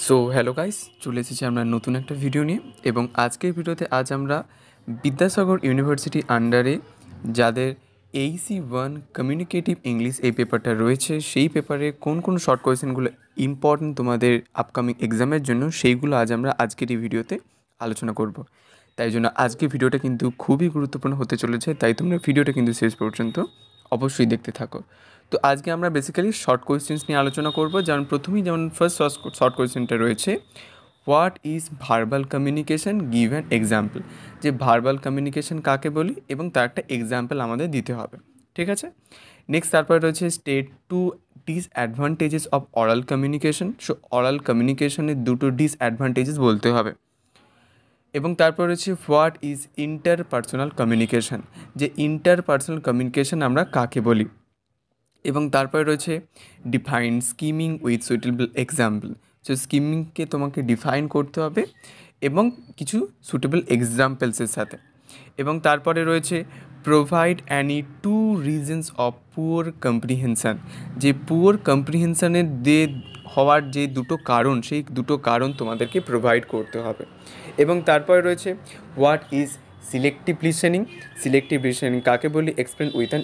So hello guys, চলে এসেছি আমরা নতুন একটা ভিডিও নিয়ে। এবং আজকের ভিডিওতে আমরা বিদ্যাসাগর ইউনিভার্সিটি আন্ডারে যাদের AC1 কমিউনিকেটিভ ইংলিশ এই পেপারটা রয়েছে, সেই পেপারে কোন কোন শর্ট কোয়েশ্চেনগুলো ইম্পর্টেন্ট তোমাদের আপকামিং এক্সামের জন্য, সেইগুলো আমরা আজকের এই ভিডিওতে আলোচনা করব। তাই জন্য আজকের ভিডিওটা কিন্তু খুবই গুরুত্বপূর্ণ হতে চলেছে, তাই তোমরা ভিডিওটা কিন্তু শেষ পর্যন্ত অবশ্যই দেখতে থাকো। তো আজকে আমরা বেসিক্যালি শর্ট কোয়েশ্চেন্স নিয়ে আলোচনা করব। যেমন ফার্স্ট শর্ট কোয়েশ্চেনটা রয়েছে, what is verbal communication, give an example. যে ভার্বাল কমিউনিকেশন কাকে বলি এবং তার একটা এক্সাম্পল আমাদের দিতে হবে, ঠিক আছে। নেক্সট তারপরে রয়েছে state two disadvantages of oral communication. So oral কমিউনিকেশনের দুটো ডিসঅ্যাডভান্টেজেস বলতে হবে। এবং তারপর রয়েছে হোয়াট ইজ ইন্টারপার্সোনাল কমিউনিকেশন, যে ইন্টারপার্সোনাল কমিউনিকেশন আমরা কাকে বলি। এবং তারপরে রয়েছে define skimming with suitable example. So স্কিমিংকে তোমাকে ডিফাইন করতে হবে এবং কিছু সুটেবল এক্সাম্পলসের সাথে। এবং তারপরে রয়েছে provide any two reasons of poor comprehension, যে পুয়ার কম্প্রিহেনশানের হওয়ার যে দুটো কারণ, সেই দুটো কারণ তোমাদেরকে প্রোভাইড করতে হবে। এবং তারপরে রয়েছে হোয়াট ইজ সিলেক্টিভ লিসেনিং কাকে বলি, এক্সপ্লেন উইথ অ্যান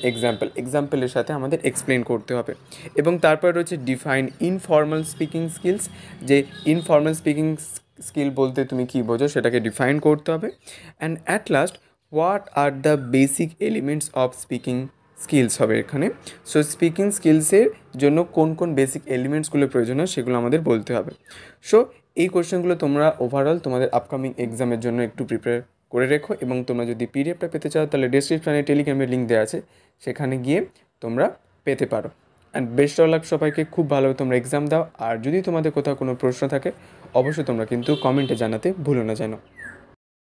এক্সাম্পলের সাথে আমাদের এক্সপ্লেন করতে হবে। এবং তারপরে রয়েছে ডিফাইন ইনফর্মাল স্পিকিং স্কিলস, যে ইনফর্মাল স্পিকিং স্কিল বলতে তুমি কী বোঝো সেটাকে ডিফাইন করতে হবে। And at last what are the basic elements of speaking skills হবে এখানে। সো স্পিকিং স্কিলসের জন্য কোন কোন বেসিক এলিমেন্টসগুলো প্রয়োজন হয় সেগুলো আমাদের বলতে হবে। সো এই কোয়েশ্চেনগুলো তোমরা ওভারঅল তোমাদের আপকামিং এক্সামের জন্য একটু প্রিপেয়ার করে রেখো। এবং তোমরা যদি পিডিএফটা পেতে চাও তাহলে ডেসক্রিপশানে টেলিগ্রামের লিঙ্ক দেওয়া আছে, সেখানে গিয়ে তোমরা পেতে পারো। অ্যান্ড বেস্ট অফ লাক সবাইকে, খুব ভালোভাবে তোমরা এক্সাম দাও। আর যদি তোমাদের কোথাও কোনো প্রশ্ন থাকে অবশ্যই তোমরা কিন্তু কমেন্টে জানাতে ভুলো না যেন।